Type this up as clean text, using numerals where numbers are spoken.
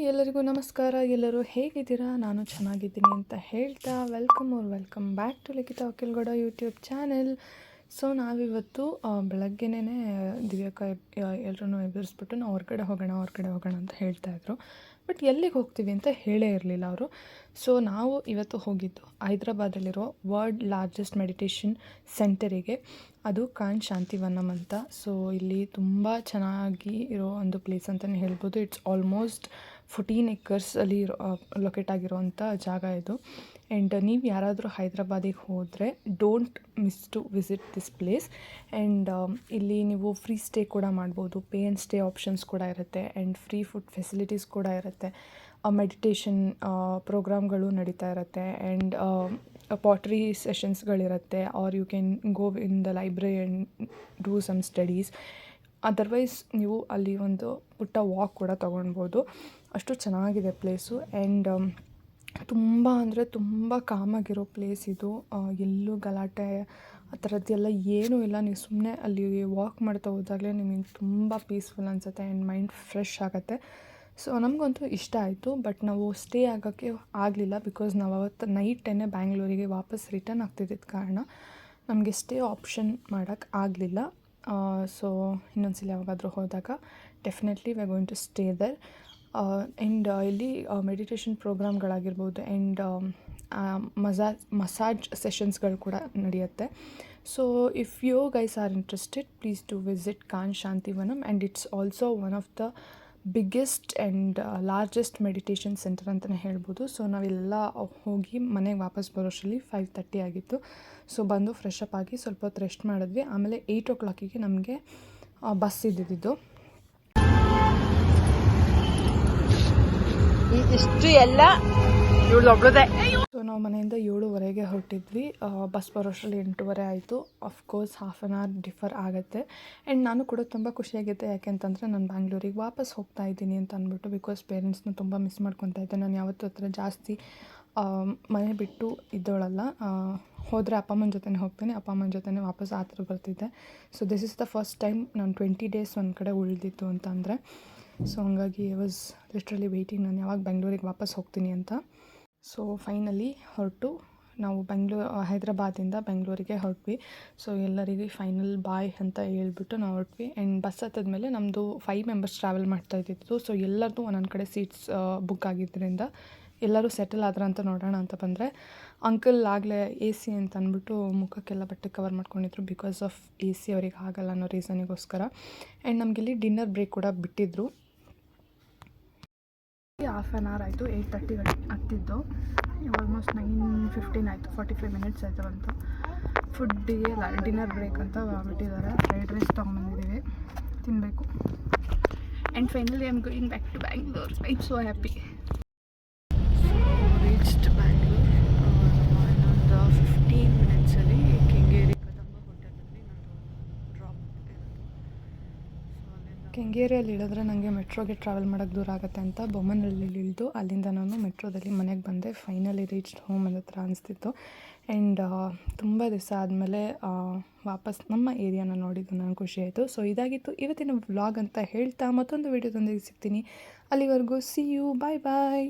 ಎಲ್ಲರಿಗೂ ನಮಸ್ಕಾರ. ಎಲ್ಲರೂ ಹೇಗಿದ್ದೀರಾ? ನಾನು ಚೆನ್ನಾಗಿದ್ದೀನಿ ಅಂತ ಹೇಳ್ತಾ ವೆಲ್ಕಮ್ ಬ್ಯಾಕ್ ಟು ಲಿಖಿತ ವಕೀಲ್ಗೌಡ ಯೂಟ್ಯೂಬ್ ಚಾನೆಲ್. ಸೊ ನಾವಿವತ್ತು ಬೆಳಗ್ಗೆನೇ ದಿವ್ಯಕ್ಕ ಎಲ್ಲರೂ ಎದುರಿಸ್ಬಿಟ್ಟು ನಾವು ಹೊರಗಡೆ ಹೋಗೋಣ ಅಂತ ಹೇಳ್ತಾಯಿದ್ರು. ಬಟ್ ಎಲ್ಲಿಗೆ ಹೋಗ್ತೀವಿ ಅಂತ ಹೇಳೇ ಇರಲಿಲ್ಲ ಅವರು. ಸೊ ನಾವು ಇವತ್ತು ಹೋಗಿದ್ದು ಹೈದ್ರಾಬಾದಲ್ಲಿರೋ ವರ್ಲ್ಡ್ ಲಾರ್ಜೆಸ್ಟ್ ಮೆಡಿಟೇಷನ್ ಸೆಂಟರಿಗೆ. ಅದು ಕಾನ್ ಶಾಂತಿವನಂ ಅಂತ. ಸೊ ಇಲ್ಲಿ ತುಂಬ ಚೆನ್ನಾಗಿ ಇರೋ ಒಂದು ಪ್ಲೇಸ್ ಅಂತಲೇ ಹೇಳ್ಬೋದು. ಇಟ್ಸ್ ಆಲ್ಮೋಸ್ಟ್ 14 ಎಕರ್ಸಲ್ಲಿ ಲೊಕೇಟ್ ಆಗಿರೋವಂಥ ಜಾಗ ಇದು. ಆ್ಯಂಡ್ ನೀವು ಯಾರಾದರೂ ಹೈದ್ರಾಬಾದಿಗೆ ಹೋದರೆ don't miss to visit this place. And ಇಲ್ಲಿ ನೀವು ಫ್ರೀ ಸ್ಟೇ ಕೂಡ ಮಾಡ್ಬೋದು, ಪೇ ಆ್ಯಂಡ್ ಸ್ಟೇ ಆಪ್ಷನ್ಸ್ ಕೂಡ ಇರುತ್ತೆ, ಆ್ಯಂಡ್ ಫ್ರೀ ಫುಡ್ ಫೆಸಿಲಿಟೀಸ್ ಕೂಡ ಇರುತ್ತೆ. ಮೆಡಿಟೇಷನ್ ಪ್ರೋಗ್ರಾಮ್ಗಳು ನಡೀತಾ ಇರುತ್ತೆ, ಆ್ಯಂಡ್ ಪಾಟ್ರಿ ಸೆಷನ್ಸ್ಗಳಿರುತ್ತೆ, or you can go in the library and do some studies. Otherwise ನೀವು ಅಲ್ಲಿ ಒಂದು ಪುಟ್ಟ ವಾಕ್ ಕೂಡ ತೊಗೊಳ್ಬೋದು. ಅಷ್ಟು ಚೆನ್ನಾಗಿದೆ ಪ್ಲೇಸು. ಆ್ಯಂಡ್ ತುಂಬ ಅಂದರೆ ತುಂಬ ಕಾಮಾಗಿರೋ ಪ್ಲೇಸ್ ಇದು. ಎಲ್ಲೂ ಗಲಾಟೆ ಆ ಥರದ್ದೆಲ್ಲ ಏನೂ ಇಲ್ಲ. ನೀವು ಸುಮ್ಮನೆ ಅಲ್ಲಿ ವಾಕ್ ಮಾಡ್ತಾ ಹೋದಾಗಲೇ ನಿಮಗೆ ತುಂಬ ಪೀಸ್ಫುಲ್ ಅನಿಸುತ್ತೆ ಆ್ಯಂಡ್ ಮೈಂಡ್ ಫ್ರೆಶ್ ಆಗುತ್ತೆ. ಸೊ ನಮಗಂತೂ ಇಷ್ಟ ಆಯಿತು. ಬಟ್ ನಾವು ಸ್ಟೇ ಆಗೋಕ್ಕೆ ಆಗಲಿಲ್ಲ, ಬಿಕಾಸ್ ನಾವು ಅವತ್ತು ನೈಟೇ ಬ್ಯಾಂಗ್ಳೂರಿಗೆ ವಾಪಸ್ ರಿಟರ್ನ್ ಆಗ್ತಿದ್ದಿದ್ದ ಕಾರಣ ನಮಗೆ ಸ್ಟೇ ಆಪ್ಷನ್ ಮಾಡೋಕ್ಕೆ ಆಗಲಿಲ್ಲ. ಸೊ ಇನ್ನೊಂದು ಸಲ ಯಾವಾಗಾದರೂ ಹೋದಾಗ definitely we are going to stay there. And ಇಲ್ಲಿ ಮೆಡಿಟೇಷನ್ ಪ್ರೋಗ್ರಾಮ್ಗಳಾಗಿರ್ಬೋದು, ಆ್ಯಂಡ್ ಮಸಾಜ್ ಸೆಷನ್ಸ್ಗಳು ಕೂಡ ನಡೆಯುತ್ತೆ. So if you guys are interested, please to visit ಕಾನ್ Shantivanam. And it's also one of the biggest and largest meditation center ಅಂತಲೇ ಹೇಳ್ಬೋದು. So ನಾವೆಲ್ಲ ಹೋಗಿ ಮನೆಗೆ ವಾಪಸ್ ಬರೋಷ್ಟರಲ್ಲಿ 5:30 ಆಗಿತ್ತು. ಸೊ ಬಂದು ಫ್ರೆಶ್ ಅಪ್ ಆಗಿ ಸ್ವಲ್ಪ ಹೊತ್ತು ರೆಸ್ಟ್ ಮಾಡಿದ್ವಿ. ಆಮೇಲೆ 8 o'clock ನಮಗೆ ಬಸ್ ಇದ್ದಿದ್ದು. ಇಷ್ಟು ಎಲ್ಲ ಇವಳೊಬ್ಳದೆ. ಸೊ ನಾವು ಮನೆಯಿಂದ 7:30 ಹೊರಟಿದ್ವಿ. ಬಸ್ ಬರೋಷ್ಟರಲ್ಲಿ 8:30 ಆಯಿತು. Of course half an hour differ ಆಗುತ್ತೆ. ಆ್ಯಂಡ್ ನಾನು ಕೂಡ ತುಂಬ ಖುಷಿಯಾಗಿದ್ದೆ, ಯಾಕೆಂತಂದರೆ ನಾನು ಬ್ಯಾಂಗ್ಳೂರಿಗೆ ವಾಪಸ್ ಹೋಗ್ತಾ ಇದ್ದೀನಿ ಅಂತ ಅಂದ್ಬಿಟ್ಟು. ಬಿಕಾಸ್ ಪೇರೆಂಟ್ಸ್ನ ತುಂಬ ಮಿಸ್ ಮಾಡ್ಕೊತಾ ಇದ್ದೆ. ನಾನು ಯಾವತ್ತೂ ಹತ್ರ ಜಾಸ್ತಿ ಮನೆ ಬಿಟ್ಟು ಇದ್ದೋಳಲ್ಲ. ಹೋದರೆ ಅಪ್ಪ ಅಮ್ಮನ ಜೊತೆನೇ ಹೋಗ್ತೀನಿ, ಅಪ್ಪ ಅಮ್ಮನ ಜೊತೆನೇ ವಾಪಸ್ ಆ ಥರ ಬರ್ತಿದ್ದೆ. So this is the first time ನಾನು 20 days ಒಂದು ಕಡೆ ಉಳಿದಿತ್ತು ಅಂತ ಅಂದರೆ. ಸೊ ಹಂಗಾಗಿ ಐ ವಾಸ್ ಲಿಟ್ರಲಿ ವೆಯ್ಟಿಂಗ್, ನಾನು ಯಾವಾಗ ಬೆಂಗಳೂರಿಗೆ ವಾಪಸ್ ಹೋಗ್ತೀನಿ ಅಂತ. ಸೊ ಫೈನಲಿ ಹೊರಟು ನಾವು ಹೈದ್ರಾಬಾದಿಂದ ಬೆಂಗಳೂರಿಗೆ ಹೊರಟ್ವಿ. ಸೊ ಎಲ್ಲರಿಗೂ ಫೈನಲ್ ಬಾಯ್ ಅಂತ ಹೇಳ್ಬಿಟ್ಟು ನಾವು ಹೊರಟ್ವಿ. ಆ್ಯಂಡ್ ಬಸ್ ಹತ್ತದ್ಮೇಲೆ ನಮ್ಮದು 5 members ಟ್ರಾವೆಲ್ ಮಾಡ್ತಾ ಇದ್ದಿತ್ತು. ಸೊ ಎಲ್ಲರದು ಒಂದೊಂದು ಕಡೆ ಸೀಟ್ಸ್ ಬುಕ್ ಆಗಿದ್ದರಿಂದ ಎಲ್ಲರೂ ಸೆಟಲ್ ಆದ್ರೆ ಅಂತ ನೋಡೋಣ ಅಂತ ಬಂದರೆ, ಅಂಕಲ್ ಆಗಲೇ AC ಅಂತ ಅಂದ್ಬಿಟ್ಟು ಮುಖಕ್ಕೆಲ್ಲ ಬಟ್ಟೆ ಕವರ್ ಮಾಡ್ಕೊಂಡಿದ್ರು. ಬಿಕಾಸ್ ಆಫ್ AC ಅವ್ರಿಗೆ ಆಗಲ್ಲ ಅನ್ನೋ ರೀಸನಿಗೋಸ್ಕರ. ಆ್ಯಂಡ್ ನಮಗಿಲ್ಲಿ ಡಿನ್ನರ್ ಬ್ರೇಕ್ ಕೂಡ ಬಿಟ್ಟಿದ್ರು. ಹಾಫ್ ಆನ್ ಅವರ್ ಆಯಿತು, 8:30 ಹತ್ತಿದ್ದು. ಆಲ್ಮೋಸ್ಟ್ 9:15 ಆಯಿತು, 45 minutes ಆಯಿತು ಬಂತು. ಫುಡ್ಡಿಗೆ ಡಿನ್ನರ್ ಬ್ರೇಕ್ ಅಂತ ಬಿಟ್ಟಿದ್ದಾರೆ. ಫ್ರೈಡ್ ರೈಸ್ ತೊಗೊಂಬಂದಿದ್ದೀವಿ, ತಿನ್ನಬೇಕು. And finally I am going back to Bangalore. I am so happy. Reached Bangalore. ಇನ್ನೊಂದು 15 minutesಲ್ಲಿ ಕೆಂಗೇರಿ ಕದಂಬ ಹೋಟೆಲಲ್ಲಿ ನಂದು ಡ್ರಾಪ್ ಇರೋದು. ಕೆಂಗೇರಿಯಲ್ಲಿ ಇಳಿದ್ರೆ ನನಗೆ ಮೆಟ್ರೋಗೆ ಟ್ರಾವೆಲ್ ಮಾಡೋಕ್ಕೆ ದೂರ ಆಗುತ್ತೆ ಅಂತ ಬೊಮ್ಮನಹಳ್ಳಿಲಿ ಇಳಿದು ಅಲ್ಲಿಂದ ನಾನು ಮೆಟ್ರೋದಲ್ಲಿ ಮನೆಗೆ ಬಂದೆ. ಫೈನಲಿ ರೀಚ್ಡ್ ಹೋಮ್ ಅನ್ನೋ ಥರ ಅನಿಸ್ತಿತ್ತು. ಆ್ಯಂಡ್ ತುಂಬ ದಿವಸ ಆದಮೇಲೆ ವಾಪಸ್ ನಮ್ಮ ಏರಿಯಾನ ನೋಡಿದ್ದು ನನಗೆ ಖುಷಿ ಆಯಿತು. ಸೊ ಇದಾಗಿತ್ತು ಇವತ್ತಿನ ವ್ಲಾಗ್ ಅಂತ ಹೇಳ್ತಾ ಮತ್ತೊಂದು ವೀಡಿಯೋದೊಂದಿಗೆ ಸಿಗ್ತೀನಿ. ಅಲ್ಲಿವರೆಗೂ ಸಿ ಯು, ಬಾಯ್ ಬಾಯ್.